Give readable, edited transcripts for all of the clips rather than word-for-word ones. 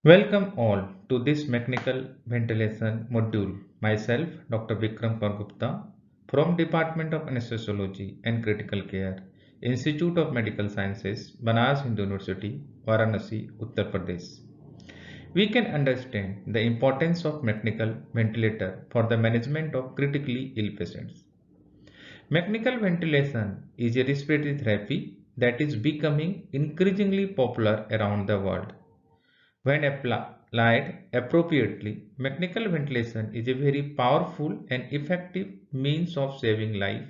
Welcome all to this mechanical ventilation module. Myself, Dr. Vikram Kaur Gupta from Department of Anesthesiology and Critical Care, Institute of Medical Sciences, Banaras Hindu University, Varanasi, Uttar Pradesh. We can understand the importance of mechanical ventilator for the management of critically ill patients. Mechanical ventilation is a respiratory therapy that is becoming increasingly popular around the world. When applied appropriately, mechanical ventilation is a very powerful and effective means of saving life,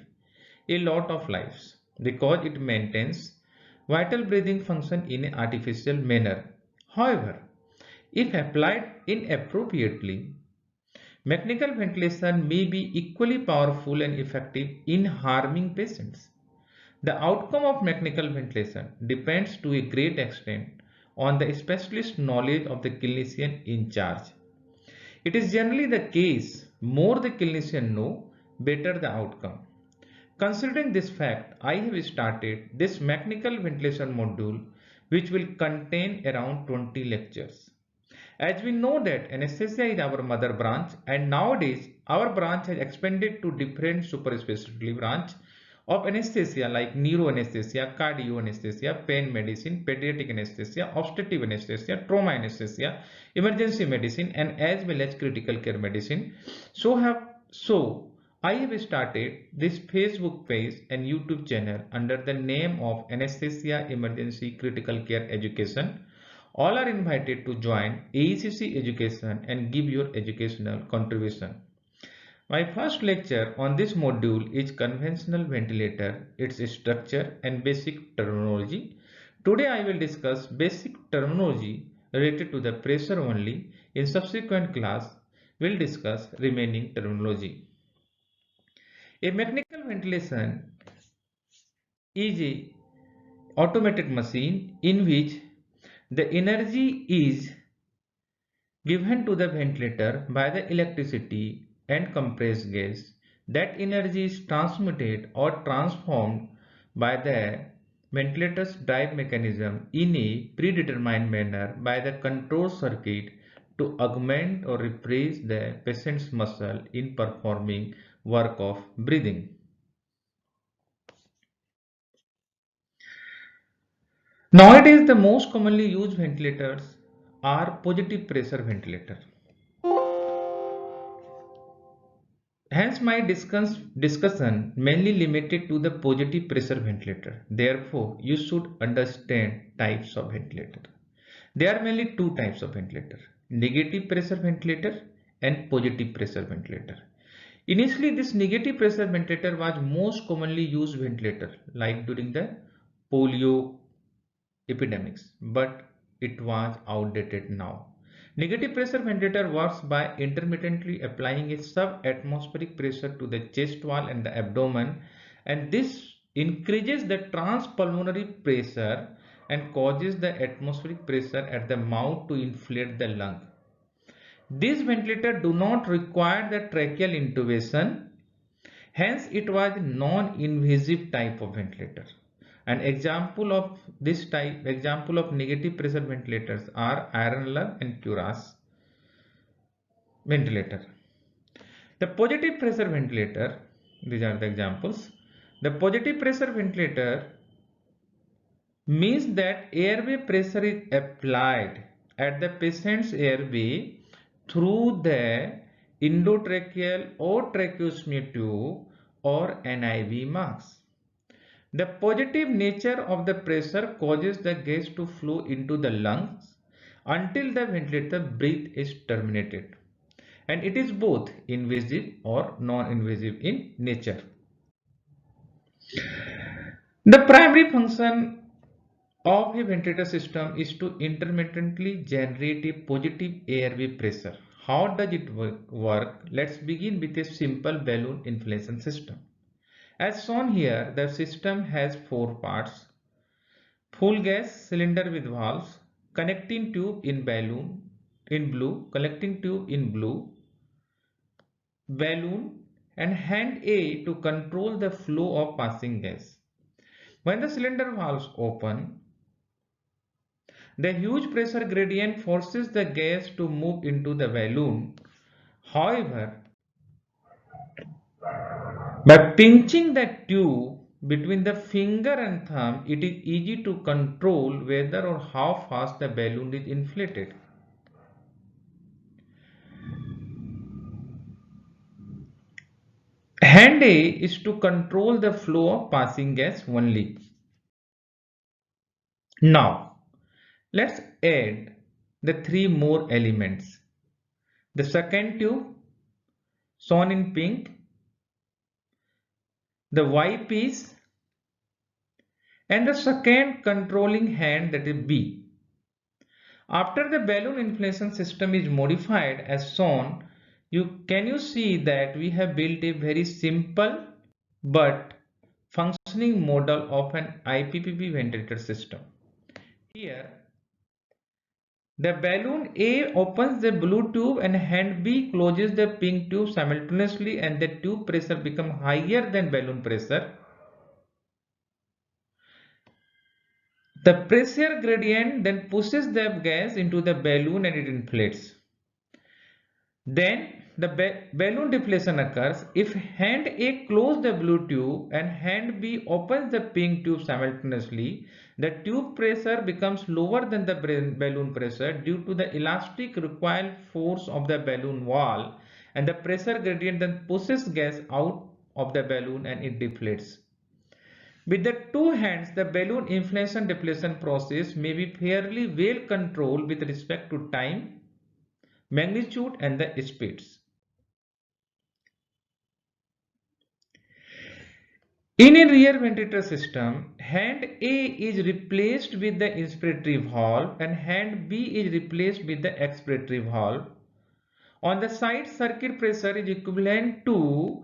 a lot of lives, because it maintains vital breathing function in an artificial manner. However, if applied inappropriately, mechanical ventilation may be equally powerful and effective in harming patients. The outcome of mechanical ventilation depends to a great extent on the specialist knowledge of the clinician in charge. It is generally the case, more the clinician know, better the outcome. Considering this fact, I have started this mechanical ventilation module which will contain around 20 lectures. As we know that anesthesia is our mother branch, and nowadays our branch has expanded to different super specialty branch of anesthesia like neuroanesthesia, cardioanesthesia, pain medicine, pediatric anesthesia, obstetric anesthesia, trauma anesthesia, emergency medicine, and as well as critical care medicine. So I have started this Facebook page and YouTube channel under the name of Anesthesia Emergency Critical Care Education. All are invited to join AECC Education and give your educational contribution. My first lecture on this module is conventional ventilator, its structure and basic terminology. Today I will discuss basic terminology related to the pressure only. In subsequent class, we will discuss remaining terminology. A mechanical ventilation is a automated machine in which the energy is given to the ventilator by the electricity and compressed gas. That energy is transmitted or transformed by the ventilator's drive mechanism in a predetermined manner by the control circuit to augment or repress the patient's muscle in performing work of breathing. Nowadays, the most commonly used ventilators are positive pressure ventilator. Hence, my discussion mainly limited to the positive pressure ventilator. Therefore, you should understand types of ventilator. There are mainly two types of ventilator: negative pressure ventilator and positive pressure ventilator. Initially, this negative pressure ventilator was most commonly used ventilator, like during the polio epidemics, but it was outdated now. Negative pressure ventilator works by intermittently applying a sub-atmospheric pressure to the chest wall and the abdomen, and this increases the transpulmonary pressure and causes the atmospheric pressure at the mouth to inflate the lung. These ventilators do not require the tracheal intubation, hence it was a non-invasive type of ventilator. An example of negative pressure ventilators are iron lung and Curas ventilator. The positive pressure ventilator, these are the examples. The positive pressure ventilator means that airway pressure is applied at the patient's airway through the endotracheal or tracheostomy tube or NIV mask. The positive nature of the pressure causes the gas to flow into the lungs until the ventilator breath is terminated, and it is both invasive or non-invasive in nature. The primary function of a ventilator system is to intermittently generate a positive airway pressure. How does it work? Let's begin with a simple balloon inflation system. As shown here, the system has four parts: full gas cylinder with valves, connecting tube in balloon in blue, collecting tube in blue, balloon, and hand A to control the flow of passing gas. When the cylinder valves open, The huge pressure gradient forces the gas to move into the balloon. However, by pinching the tube between the finger and thumb, it is easy to control whether or how fast the balloon is inflated. Hand A is to control the flow of passing gas only. Now, let's add the three more elements. The second tube, shown in pink, the Y piece, and the second controlling hand, that is B. After the balloon inflation system is modified as shown, can you see that we have built a very simple but functioning model of an IPPB ventilator system. Here, the balloon A opens the blue tube and hand B closes the pink tube simultaneously, and the tube pressure becomes higher than balloon pressure. The pressure gradient then pushes the gas into the balloon and it inflates. Then the balloon deflation occurs if hand A closes the blue tube and hand B opens the pink tube simultaneously. The tube pressure becomes lower than the balloon pressure due to the elastic recoil force of the balloon wall, and the pressure gradient then pushes gas out of the balloon and it deflates. With the two hands, the balloon inflation deflation process may be fairly well controlled with respect to time, magnitude, and the speeds. In a rear ventilator system, hand A is replaced with the inspiratory valve and hand B is replaced with the expiratory valve. On the side, circuit pressure is equivalent to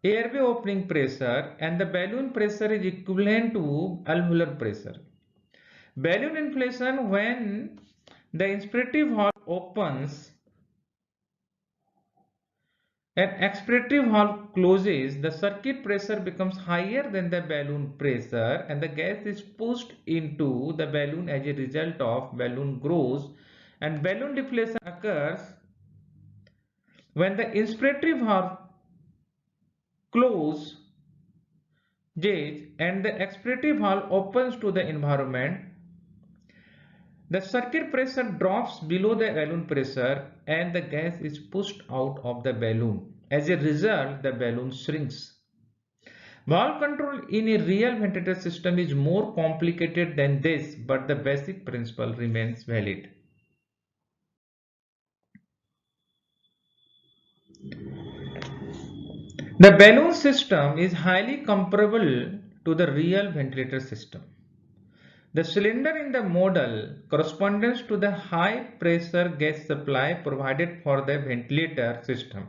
airway opening pressure and the balloon pressure is equivalent to alveolar pressure. Balloon inflation, when the inspiratory valve opens and expiratory valve closes, the circuit pressure becomes higher than the balloon pressure and the gas is pushed into the balloon. As a result of balloon grows, and balloon deflation occurs when the inspiratory valve closes and the expiratory valve opens to the environment. The circuit pressure drops below the balloon pressure and the gas is pushed out of the balloon. As a result, the balloon shrinks. Valve control in a real ventilator system is more complicated than this, but the basic principle remains valid. The balloon system is highly comparable to the real ventilator system. The cylinder in the model corresponds to the high pressure gas supply provided for the ventilator system.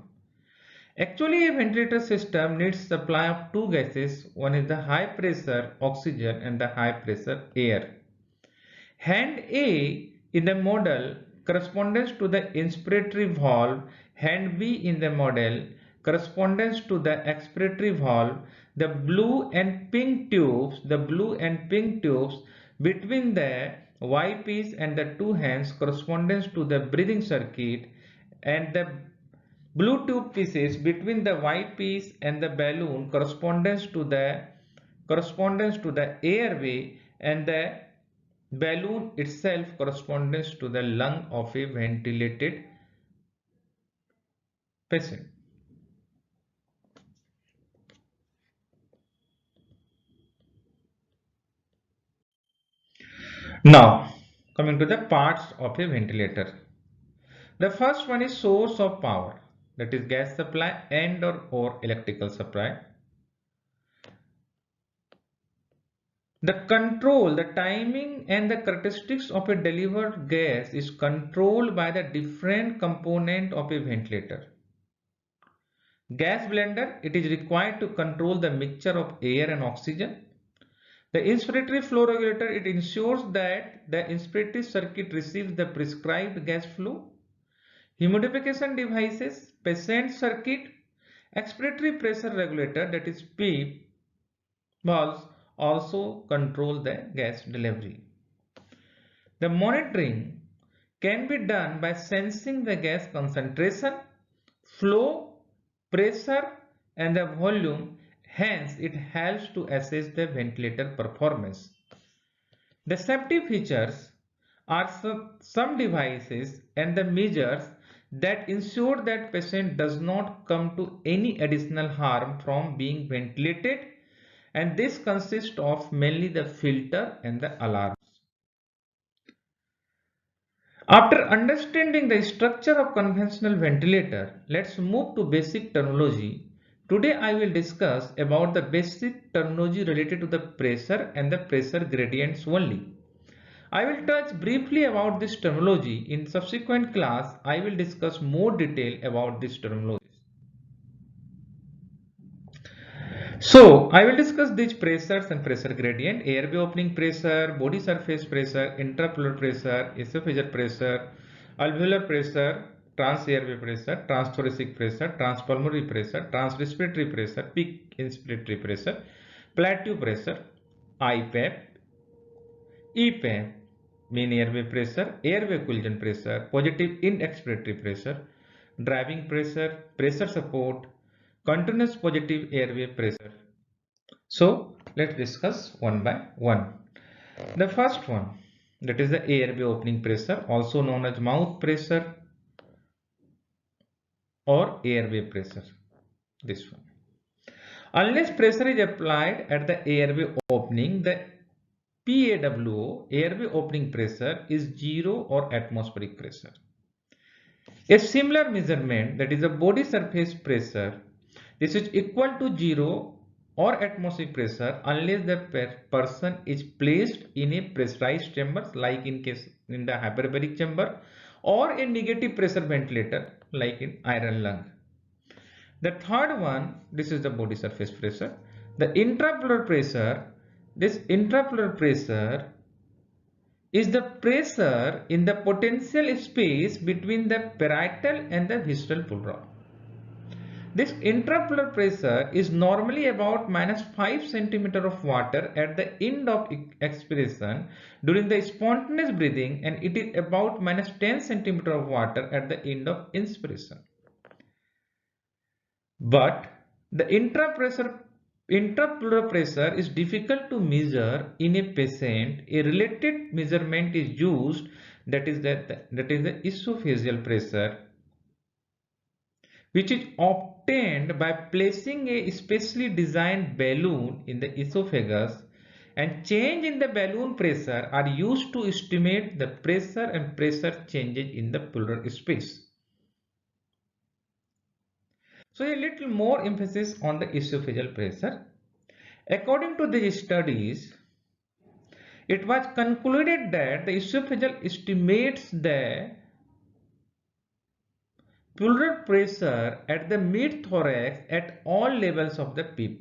Actually, a ventilator system needs supply of two gases. One is the high pressure oxygen and the high pressure air. Hand A in the model corresponds to the inspiratory valve. Hand B in the model corresponds to the expiratory valve. The blue and pink tubes between the Y piece and the two hands corresponds to the breathing circuit, and the blue tube pieces between the Y piece and the balloon corresponds to the airway, and the balloon itself corresponds to the lung of a ventilated patient. Now, coming to the parts of a ventilator. The first one is source of power, that is gas supply and or electrical supply. The control, the timing and the characteristics of a delivered gas is controlled by the different component of a ventilator. Gas blender, it is required to control the mixture of air and oxygen. The inspiratory flow regulator, it ensures that the inspiratory circuit receives the prescribed gas flow. Humidification devices, patient circuit, expiratory pressure regulator, that is PEEP valves, also control the gas delivery. The monitoring can be done by sensing the gas concentration, flow, pressure and the volume. Hence, it helps to assess the ventilator performance. The safety features are some devices and the measures that ensure that patient does not come to any additional harm from being ventilated, and this consists of mainly the filter and the alarms. After understanding the structure of conventional ventilator, let's move to basic terminology. Today I will discuss about the basic terminology related to the pressure and the pressure gradients only. I will touch briefly about this terminology. In subsequent class, I will discuss more detail about this terminology. So, I will discuss these pressures and pressure gradient: airway opening pressure, body surface pressure, intrapleural pressure, esophageal pressure, alveolar pressure, trans-airway pressure, transthoracic pressure, transpulmonary pressure, transrespiratory pressure, peak inspiratory pressure, plateau pressure, IPAP, EPAP, mean airway pressure, airway occlusion pressure, positive in-expiratory pressure, driving pressure, pressure support, continuous positive airway pressure. So let's discuss one by one. The first one, that is the airway opening pressure, also known as mouth pressure or airway pressure. This one. Unless pressure is applied at the airway opening, the PAWO, airway opening pressure, is zero or atmospheric pressure. A similar measurement, that is the body surface pressure, this is equal to zero or atmospheric pressure unless the person is placed in a pressurized chamber, like in the hyperbaric chamber, or a negative pressure ventilator like in iron lung. The third one, this is the body surface pressure. The intrapleural pressure, this intrapleural pressure is the pressure in the potential space between the parietal and the visceral pleura. This intrapleural pressure is normally about -5 cm of water at the end of expiration during the spontaneous breathing, and it is about -10 cm of water at the end of inspiration. But the intrapleural pressure is difficult to measure in a patient. A related measurement is used, that is the esophageal pressure, which is obtained by placing a specially designed balloon in the esophagus, and change in the balloon pressure are used to estimate the pressure and pressure changes in the pleural space. So a little more emphasis on the esophageal pressure. According to these studies, it was concluded that the esophageal estimates the pleural pressure at the mid-thorax at all levels of the PEEP.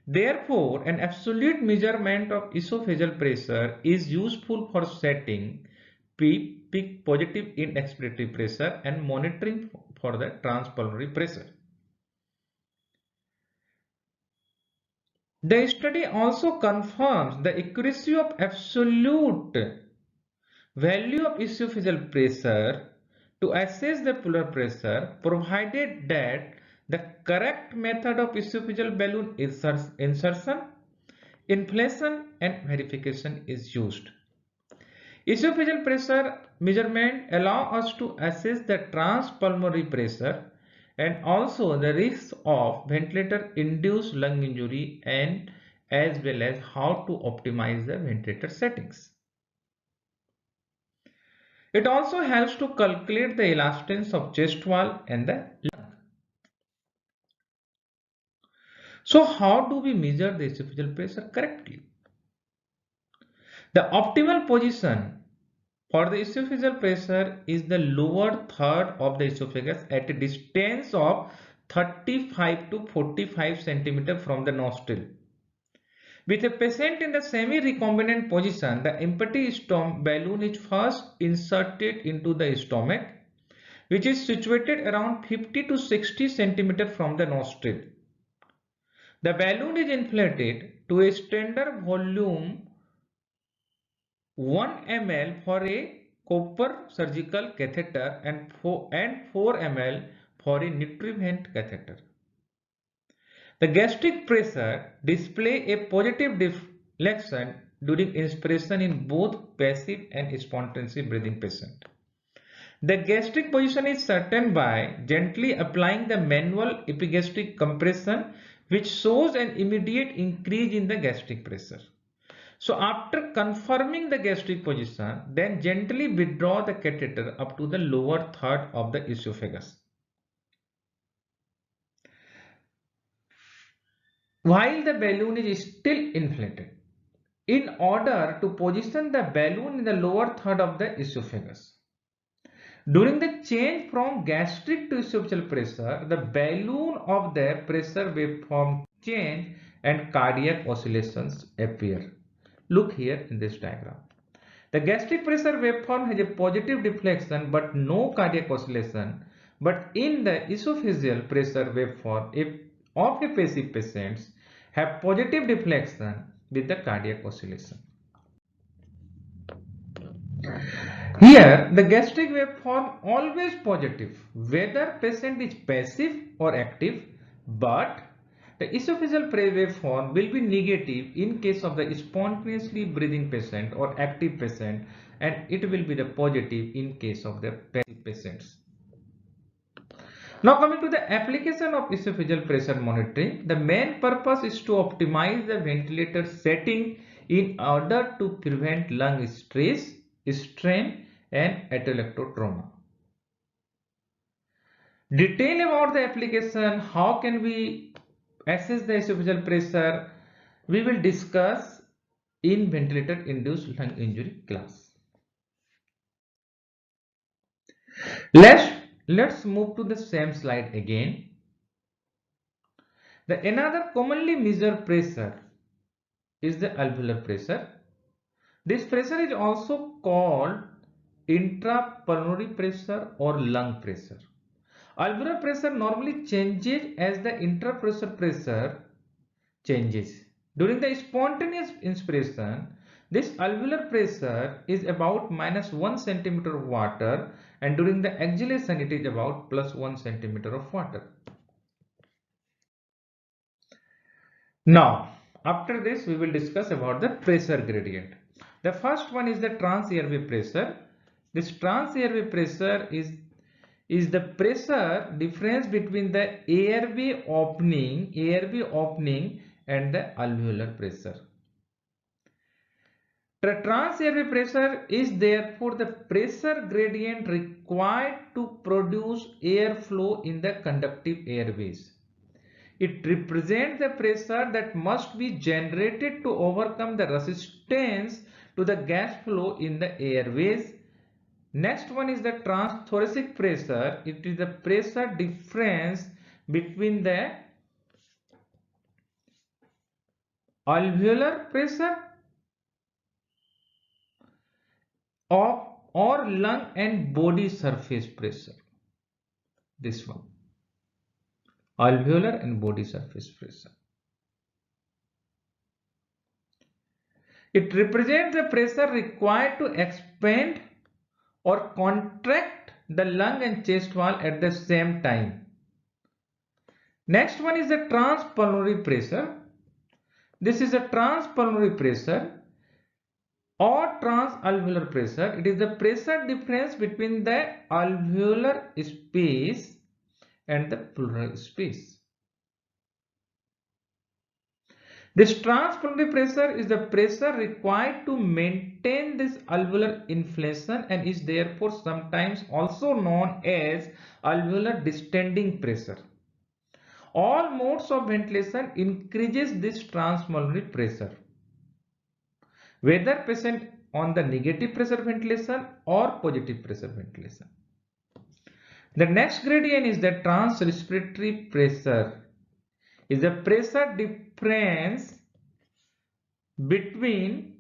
Therefore, an absolute measurement of esophageal pressure is useful for setting PEEP, peak positive in-expiratory pressure, and monitoring for the transpulmonary pressure. The study also confirms the accuracy of absolute value of esophageal pressure to assess the pleural pressure, provided that the correct method of esophageal balloon insertion, inflation and verification is used. Esophageal pressure measurement allow us to assess the transpulmonary pressure and also the risk of ventilator induced lung injury, and as well as how to optimize the ventilator settings. It also helps to calculate the elastance of chest wall and the lung. So how do we measure the esophageal pressure correctly? The optimal position for the esophageal pressure is the lower third of the esophagus at a distance of 35 to 45 cm from the nostril. With a patient in the semi-recombinant position, the empty balloon is first inserted into the stomach, which is situated around 50 to 60 cm from the nostril. The balloon is inflated to a standard volume 1 ml for a copper surgical catheter and 4 ml for a Nutrivent catheter. The gastric pressure display a positive deflection during inspiration in both passive and spontaneous breathing patient. The gastric position is certain by gently applying the manual epigastric compression, which shows an immediate increase in the gastric pressure. So after confirming the gastric position, then gently withdraw the catheter up to the lower third of the esophagus. While the balloon is still inflated, in order to position the balloon in the lower third of the esophagus. During the change from gastric to esophageal pressure, the balloon of the pressure waveform change and cardiac oscillations appear. Look here in this diagram. The gastric pressure waveform has a positive deflection but no cardiac oscillation. But in the esophageal pressure waveform of a passive patients have positive deflection with the cardiac oscillation. Here, the gastric waveform always positive, whether patient is passive or active, but the esophageal waveform will be negative in case of the spontaneously breathing patient or active patient, and it will be the positive in case of the passive patients. Now coming to the application of esophageal pressure monitoring, the main purpose is to optimize the ventilator setting in order to prevent lung stress, strain and atelectotrauma. Detail about the application, how can we assess the esophageal pressure, we will discuss in ventilator induced lung injury class. Let's move to the same slide again. The another commonly measured pressure is the alveolar pressure. This pressure is also called intrapulmonary pressure or lung pressure. Alveolar pressure normally changes as the intrapressure pressure changes. During the spontaneous inspiration, this alveolar pressure is about -1 cm of water, and during the exhalation it is about +1 cm of water. Now, after this we will discuss about the pressure gradient. The first one is the trans-airway pressure. This trans-airway pressure is the pressure difference between the airway opening and the alveolar pressure. The trans-airway pressure is therefore the pressure gradient required to produce airflow in the conductive airways. It represents the pressure that must be generated to overcome the resistance to the gas flow in the airways. Next one is the transthoracic pressure. It is the pressure difference between the alveolar pressure or lung and body surface pressure. This one, alveolar and body surface pressure. It represents the pressure required to expand or contract the lung and chest wall at the same time. Next one is the transpulmonary pressure. This is a transpulmonary pressure or transalveolar pressure. It is the pressure difference between the alveolar space and the pleural space. This transpulmonary pressure is the pressure required to maintain this alveolar inflation and is therefore sometimes also known as alveolar distending pressure. All modes of ventilation increases this transpulmonary pressure, whether patient on the negative pressure ventilation or positive pressure ventilation. The next gradient is the transrespiratory pressure. Is the pressure difference between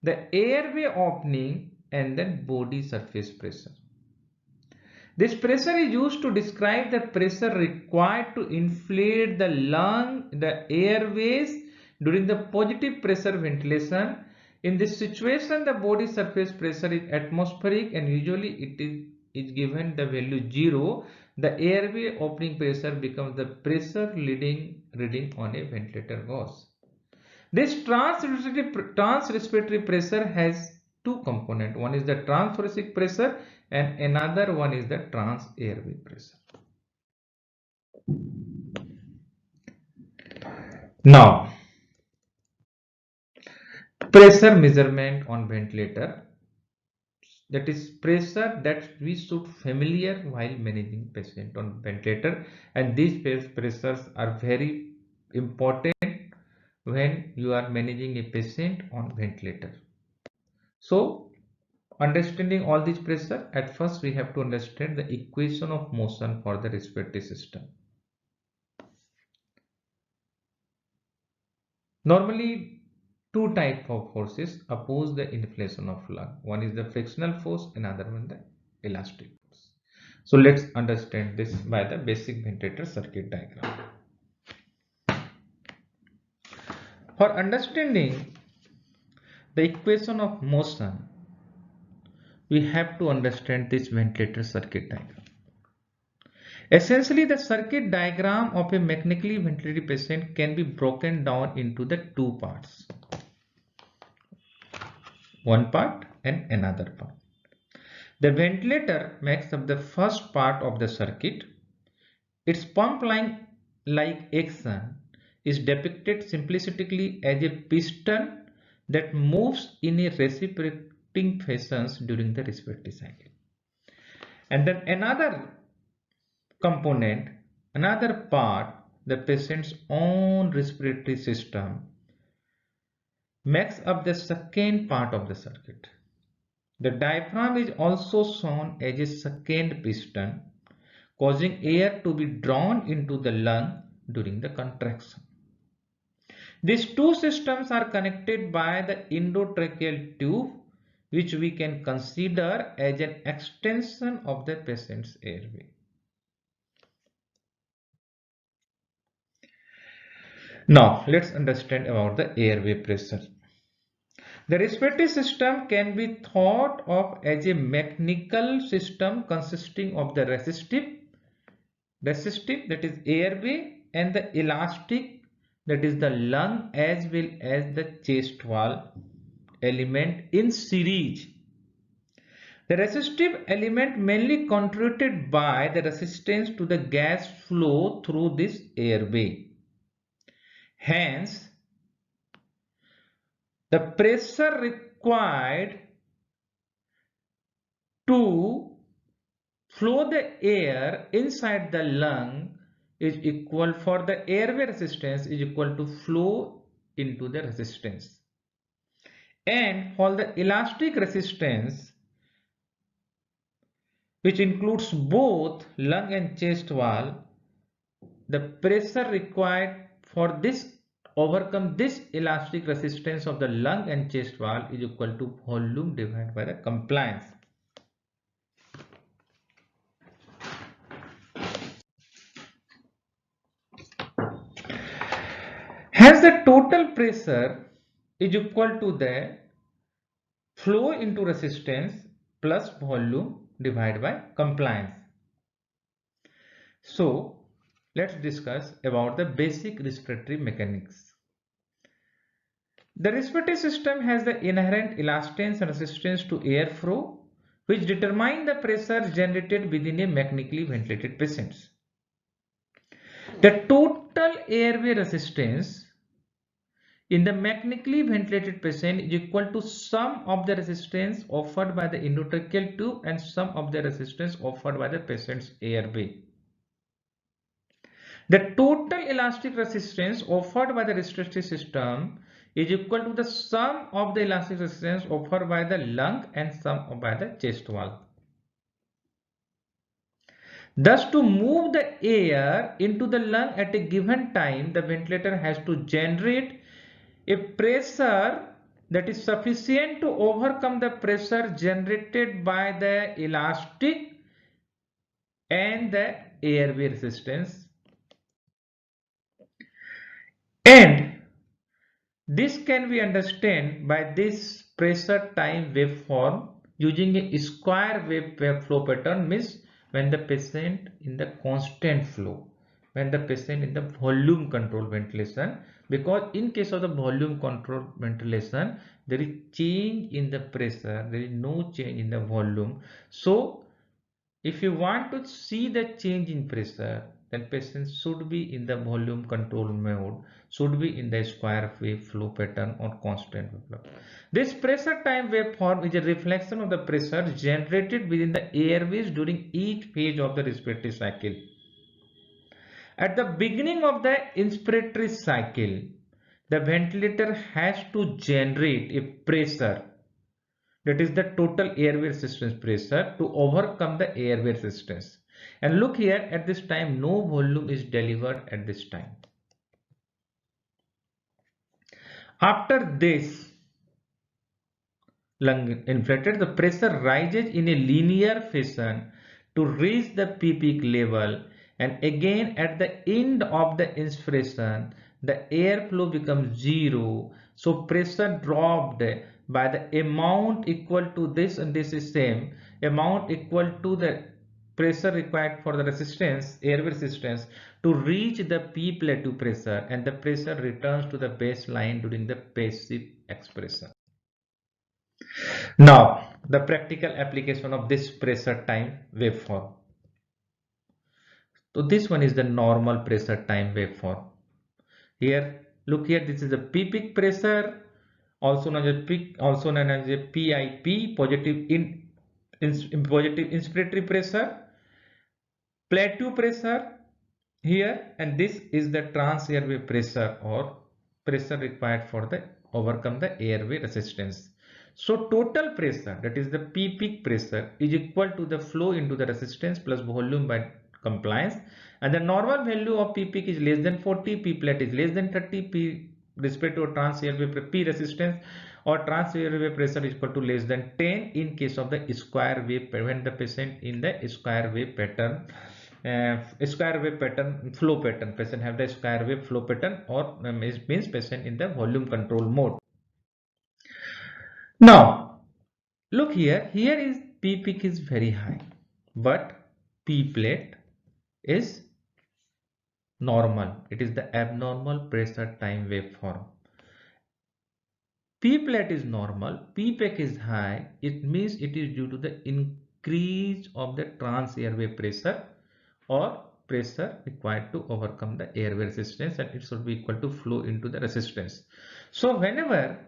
the airway opening and then body surface pressure. This pressure is used to describe the pressure required to inflate the lung, the airways during the positive pressure ventilation, In this situation, the body surface pressure is atmospheric and usually it is given the value 0. The airway opening pressure becomes the pressure reading on a ventilator gauge. This transrespiratory pressure has two components. One is the transthoracic pressure and another one is the trans-airway pressure. Now, pressure measurement on ventilator, that is pressure that we should familiar while managing patient on ventilator, and these pressures are very important when you are managing a patient on ventilator. So understanding all these pressure, at first we have to understand the equation of motion for the respiratory system. Normally, two types of forces oppose the inflation of lung. One is the frictional force, another one the elastic force. So let's understand this by the basic ventilator circuit diagram. For understanding the equation of motion, we have to understand this ventilator circuit diagram. Essentially, the circuit diagram of a mechanically ventilated patient can be broken down into the two parts. One part and another part. The ventilator makes up the first part of the circuit. Its pump line like action is depicted simplistically as a piston that moves in a reciprocating fashion during the respiratory cycle. And then another component, another part, the patient's own respiratory system, makes up the second part of the circuit. The diaphragm is also shown as a second piston, causing air to be drawn into the lung during the contraction. These two systems are connected by the endotracheal tube, which we can consider as an extension of the patient's airway. Now, let's understand about the airway pressure. The respiratory system can be thought of as a mechanical system consisting of the resistive that is airway, and the elastic, that is the lung, as well as the chest wall element in series. The resistive element mainly contributed by the resistance to the gas flow through this airway. Hence, the pressure required to flow the air inside the lung is equal, for the airway resistance is equal to flow into the resistance. And for the elastic resistance, which includes both lung and chest wall, the pressure required for this overcome this elastic resistance of the lung and chest wall is equal to volume divided by the compliance. Hence, the total pressure is equal to the flow into resistance plus volume divided by compliance. So, let's discuss about the basic respiratory mechanics. The respiratory system has the inherent elastance and resistance to airflow, which determine the pressure generated within a mechanically ventilated patient. The total airway resistance in the mechanically ventilated patient is equal to sum of the resistance offered by the endotracheal tube and sum of the resistance offered by the patient's airway. The total elastic resistance offered by the respiratory system is equal to the sum of the elastic resistance offered by the lung and sum by the chest wall. Thus, to move the air into the lung at a given time, the ventilator has to generate a pressure that is sufficient to overcome the pressure generated by the elastic and the airway resistance. And This can be understood by this pressure time waveform using a square wave flow pattern, means when the patient in the constant flow, when the patient in the volume control ventilation, because in case of the volume control ventilation there is change in the pressure, there is no change in the volume. So if you want to see the change in pressure, then patient should be in the volume control mode, should be in the square wave flow pattern or constant flow. This pressure time waveform is a reflection of the pressure generated within the airways during each phase of the respiratory cycle. At the beginning of the inspiratory cycle, the ventilator has to generate a pressure, that is the total airway resistance pressure, to overcome the airway resistance. And look here, at this time no volume is delivered at this time. After this lung inflated, the pressure rises in a linear fashion to reach the peak level, and again at the end of the inspiration the airflow becomes zero, so pressure dropped by the amount equal to this, and this is same amount equal to the pressure required for the resistance, airway resistance, to reach the P plateau pressure, and the pressure returns to the baseline during the passive expression. Now, the practical application of this pressure time waveform. So this one is the normal pressure time waveform. Here, look here, this is the P peak pressure, also known as PIP, positive positive inspiratory pressure, plateau pressure here, and this is the trans airway pressure or pressure required for the overcome the airway resistance. So total pressure, that is the P peak pressure, is equal to the flow into the resistance plus volume by compliance, and the normal value of P peak is less than 40, P plat is less than 30, P respect to trans airway P resistance or trans airway pressure is equal to less than 10 in case of the square wave, when the patient in the square wave pattern, square wave pattern flow pattern, patient have the square wave flow pattern, or means patient in the volume control mode. Now look here, here is P peak is very high, but P plat is normal. It is the abnormal pressure time waveform. P plat is normal, P peak is high. It means it is due to the increase of the trans airway pressure or pressure required to overcome the airway resistance, and it should be equal to flow into the resistance. So whenever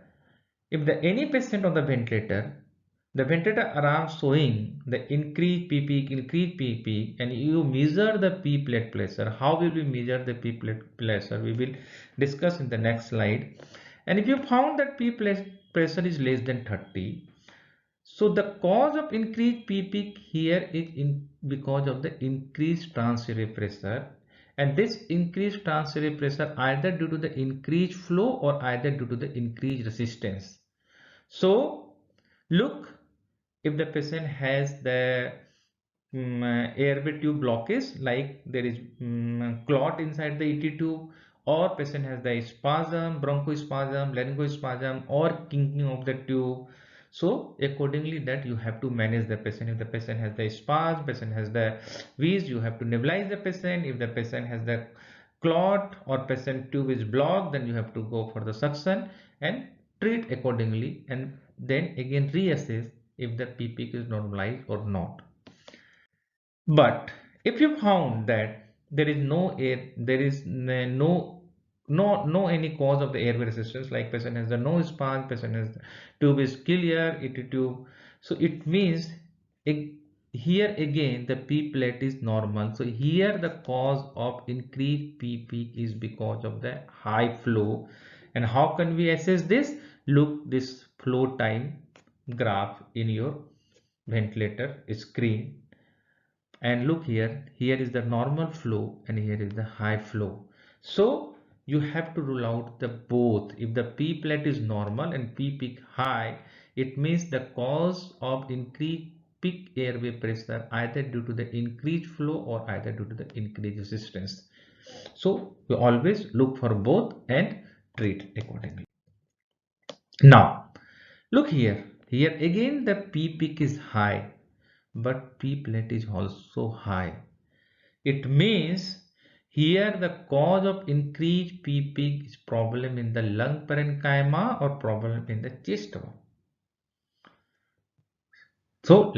if the any patient on the ventilator around showing the increased P peak, and you measure the P plat pressure. How will we measure the P plat pressure? We will discuss in the next slide. And if you found that P plat pressure is less than 30, so the cause of increased P peak here is because of the increased trans airway pressure, and this increased trans airway pressure either due to the increased flow or either due to the increased resistance. So look, if the patient has the airway tube blockage, like there is clot inside the ET tube, or patient has the spasm, bronchospasm, laryngospasm, or kinking of the tube. So accordingly that you have to manage the patient. If the patient has the spasm, patient has the wheeze, you have to nebulize the patient. If the patient has the clot or patient tube is blocked, then you have to go for the suction and treat accordingly, and then again reassess if the P peak is normalized or not. But if you found that there is no air, there is no any cause of the airway resistance, like patient has the no span, patient has the tube is clear, it tube, so it means here again the P plat is normal. So here the cause of increased P peak is because of the high flow. And how can we assess this? Look this flow time graph in your ventilator screen, and look here, here is the normal flow and here is the high flow. So you have to rule out the both. If the P plat is normal and P peak high, it means the cause of increased peak airway pressure either due to the increased flow or either due to the increased resistance. So you always look for both and treat accordingly. Now, look here. Here again the P peak is high, but P plate is also high. It means here the cause of increased P peak is problem in the lung parenchyma or problem in the chest wall. So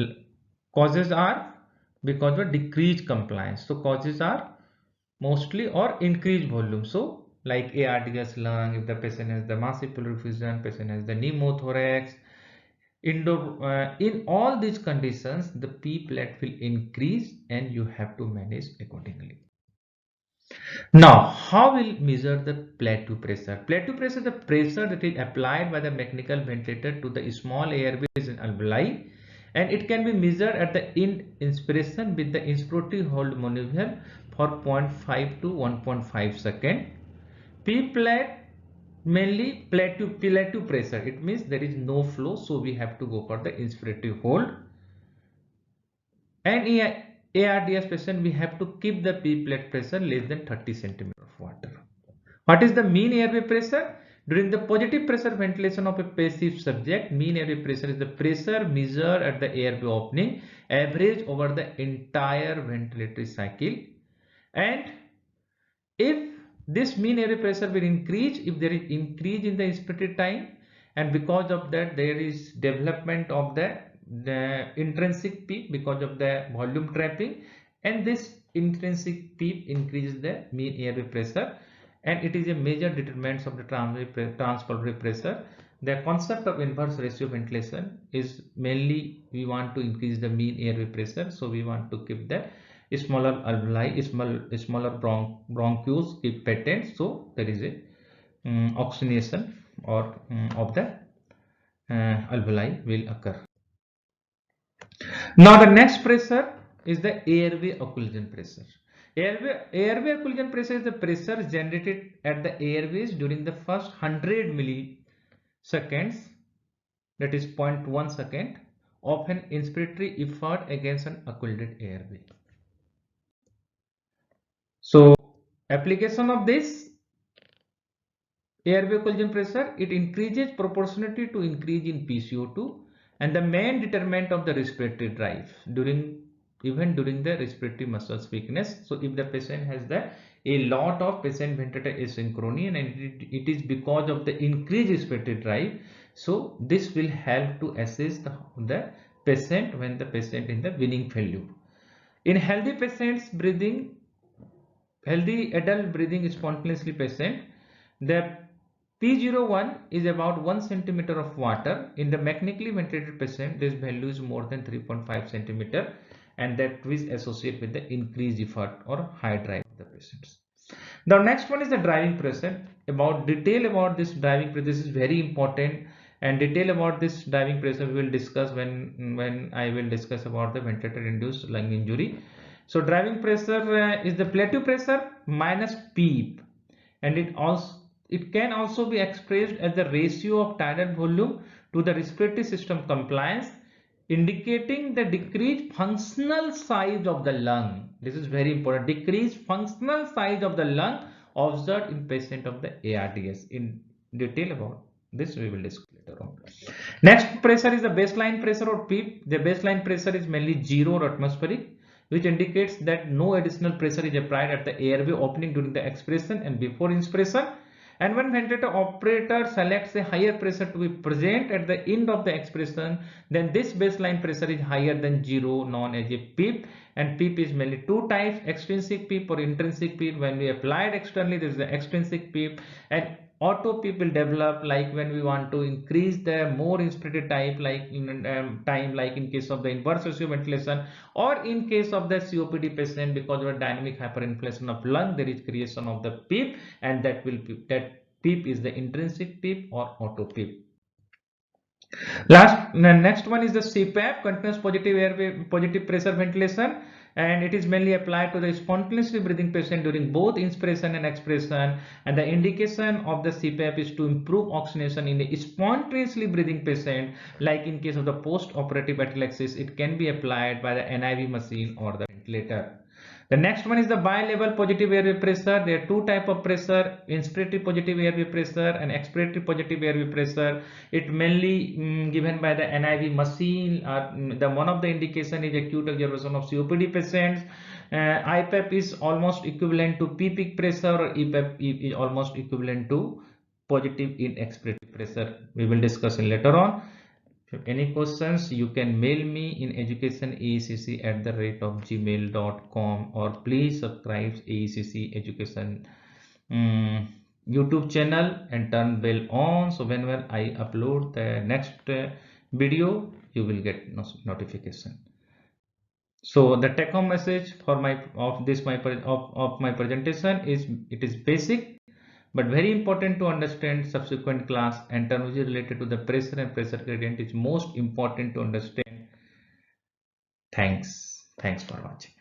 causes are because of decreased compliance. So causes are mostly or increased volume. So like ARDS lung, if the patient has the massive pleural effusion, patient has the pneumothorax, in all these conditions, the P plate will increase and you have to manage accordingly. Now, how will measure the plateau pressure? Plateau pressure is the pressure that is applied by the mechanical ventilator to the small airways in alveoli, and it can be measured at the inspiration with the inspirative hold maneuver for 0.5 to 1.5 second. P plate mainly plateau pressure. It means there is no flow, so we have to go for the inspirative hold. And in ARDS patient, we have to keep the P plate pressure less than 30 centimeter of water. What is the mean airway pressure? During the positive pressure ventilation of a passive subject, mean airway pressure is the pressure measured at the airway opening, average over the entire ventilatory cycle. And if this mean airway pressure will increase, if there is increase in the inspirated time, and because of that there is development of the intrinsic peak because of the volume trapping, and this intrinsic peak increases the mean airway pressure, and it is a major determinant of the transpiratory pressure. The concept of inverse ratio ventilation is mainly we want to increase the mean airway pressure, so we want to keep the smaller alveoli, smaller bronchioles keep patent, so there is a oxygenation or of the alveoli will occur. Now the next pressure is the airway occlusion pressure. Airway occlusion pressure is the pressure generated at the airways during the first 100 milliseconds, that is 0.1 second, of an inspiratory effort against an occluded airway. So application of this airway occlusion pressure, it increases proportionally to increase in PCO2, and the main determinant of the respiratory drive even during the respiratory muscles weakness. So if the patient has a lot of patient ventilator asynchrony, and it is because of the increased respiratory drive, so this will help to assist the patient when the patient in the weaning failure. In healthy patients breathing, healthy adult breathing spontaneously patient, the P01 is about 1 centimeter of water. In the mechanically ventilated patient, this value is more than 3.5 centimeter, and that is associated with the increased effort or high drive of the patients. The next one is the driving pressure. About detail about this driving pressure, this is very important, and detail about this driving pressure we will discuss when I will discuss about the ventilator induced lung injury. So driving pressure is the plateau pressure minus PEEP, and it can also be expressed as the ratio of tidal volume to the respiratory system compliance, indicating the decreased functional size of the lung. This is very important. Decreased functional size of the lung observed in patient of the ARDS. In detail about this we will discuss later on. Next pressure is the baseline pressure or PEEP. The baseline pressure is mainly 0 or atmospheric, which indicates that no additional pressure is applied at the airway opening during the expiration and before inspiration. And when ventilator operator selects a higher pressure to be present at the end of the expiration, then this baseline pressure is higher than 0, known as a PEEP. And PEEP is mainly two types: extrinsic PEEP or intrinsic PEEP. When we apply it externally, there is the extrinsic PEEP, and auto PEEP will develop like when we want to increase the more inspirated type, like in time, like in case of the inverse ratio ventilation, or in case of the COPD patient, because of a dynamic hyperinflation of lung, there is creation of the PEEP, and that PEEP is the intrinsic PEEP or auto PEEP. Next one is the CPAP, continuous positive airway positive pressure ventilation, and it is mainly applied to the spontaneously breathing patient during both inspiration and expiration. And the indication of the CPAP is to improve oxygenation in a spontaneously breathing patient, like in case of the post-operative atelectasis. It can be applied by the NIV machine or the ventilator. The next one is the bi-level positive airway pressure. There are two types of pressure: inspiratory positive airway pressure and expiratory positive airway pressure. It mainly given by the NIV machine. The one of the indication is acute observation of COPD patients. IPEP is almost equivalent to peak pressure, or EPEP is almost equivalent to positive in expiratory pressure. We will discuss in later on. If any questions, you can mail me in educationaecc@gmail.com, or please subscribe AECC Education YouTube channel and turn bell on, so whenever I upload the next video, you will get notification. So the take home message for my presentation is, it is basic but very important to understand subsequent class, and terminology related to the pressure and pressure gradient is most important to understand. Thanks for watching.